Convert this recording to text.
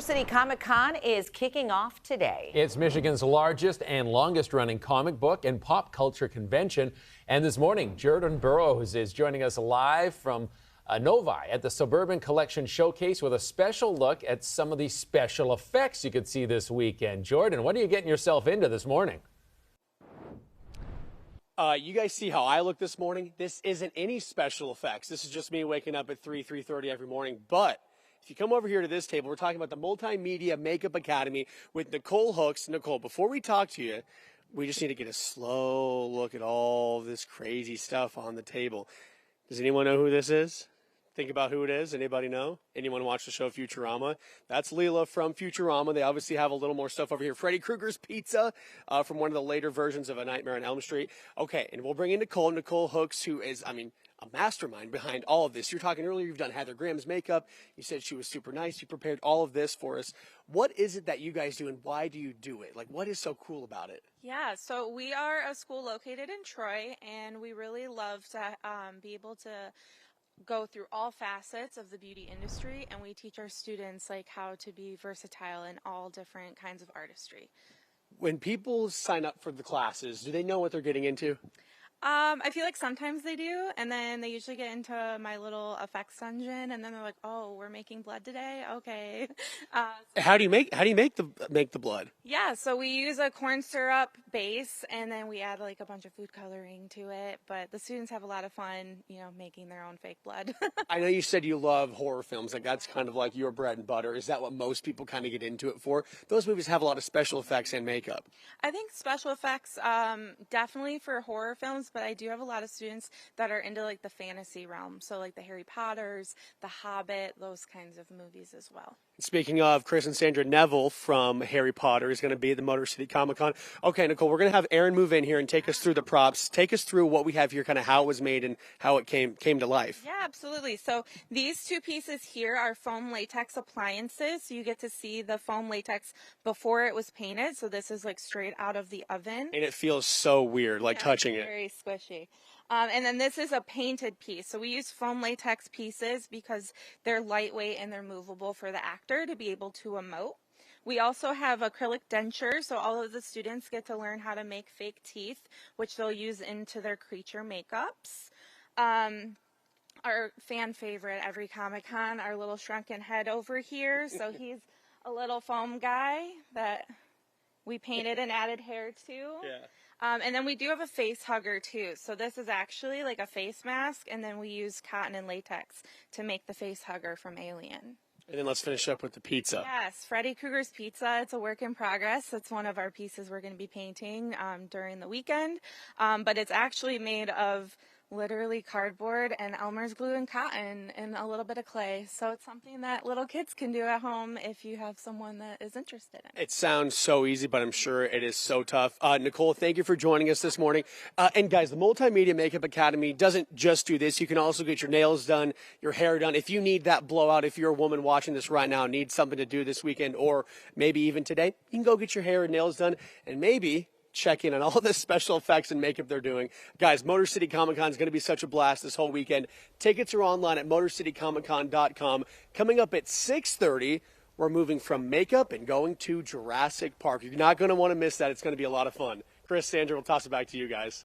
City Comic-Con is kicking off today. It's Michigan's largest and longest-running comic book and pop culture convention. And this morning, Jordan Burroughs is joining us live from Novi at the Suburban Collection Showcase with a special look at some of the special effects you could see this weekend. Jordan, what are you getting yourself into this morning? You guys see how I look this morning? This isn't any special effects. This is just me waking up at 3:30 every morning. But if you come over here to this table, we're talking about the Multimedia Makeup Academy with Nicole Hooks. Nicole, before we talk to you, we just need to get a slow look at all this crazy stuff on the table. Does anyone know who this is? Think about who it is. Anybody know? Anyone watch the show Futurama? That's Leela from Futurama. They obviously have a little more stuff over here. Freddy Krueger's Pizza from one of the later versions of A Nightmare on Elm Street. Okay, and we'll bring in Nicole Hooks, who is, a mastermind behind all of this. You're talking earlier, you've done Heather Graham's makeup. You said she was super nice. You prepared all of this for us. What is it that you guys do, and why do you do it? Like, what is so cool about it? Yeah, so we are a school located in Troy, and we really love to be able to go through all facets of the beauty industry, and we teach our students like how to be versatile in all different kinds of artistry. When people sign up for the classes, do they know what they're getting into? I feel like sometimes they do, and then they usually get into my little effects dungeon, and then they're like, "Oh, we're making blood today? Okay." How do you make the blood? Yeah, so we use a corn syrup base, and then we add like a bunch of food coloring to it. But the students have a lot of fun, making their own fake blood. I know you said you love horror films. Like, that's kind of like your bread and butter. Is that what most people kind of get into it for? Those movies have a lot of special effects and makeup. I think special effects, definitely for horror films. But I do have a lot of students that are into like the fantasy realm. So like the Harry Potters, the Hobbit, those kinds of movies as well. Speaking of, Chris and Sandra Neville from Harry Potter is going to be at the Motor City Comic Con. Okay, Nicole, we're going to have Aaron move in here and take us through the props. Take us through what we have here, kind of how it was made and how it came to life. Yeah, absolutely. So these two pieces here are foam latex appliances. So you get to see the foam latex before it was painted. So this is like straight out of the oven. And it feels so weird, like touching it. Very squishy. And then this is a painted piece. So we use foam latex pieces because they're lightweight and they're movable for the actor to be able to emote. We also have acrylic dentures, so all of the students get to learn how to make fake teeth, which they'll use into their creature makeups. Our fan favorite every Comic-Con, our little shrunken head over here. So he's a little foam guy that we painted and added hair to. Yeah. And then we do have a face hugger too. So this is actually like a face mask, and then we use cotton and latex to make the face hugger from Alien. And then let's finish up with the pizza. Yes, Freddy Krueger's Pizza. It's a work in progress. It's one of our pieces we're going to be painting during the weekend. But it's actually made of literally cardboard and Elmer's glue and cotton and a little bit of clay. So it's something that little kids can do at home if you have someone that is interested in it. It sounds so easy, but I'm sure it is so tough. Nicole, thank you for joining us this morning. And guys, the Multimedia Makeup Academy doesn't just do this. You can also get your nails done, your hair done. If you need that blowout, if you're a woman watching this right now, need something to do this weekend or maybe even today, you can go get your hair and nails done and maybe check in on all the special effects and makeup they're doing. Guys, Motor City Comic Con is going to be such a blast this whole weekend. Tickets are online at motorcitycomiccon.com. Coming up at 6:30, we're moving from makeup and going to Jurassic Park. You're not going to want to miss that. It's going to be a lot of fun. Chris, Sandra, we'll toss it back to you guys.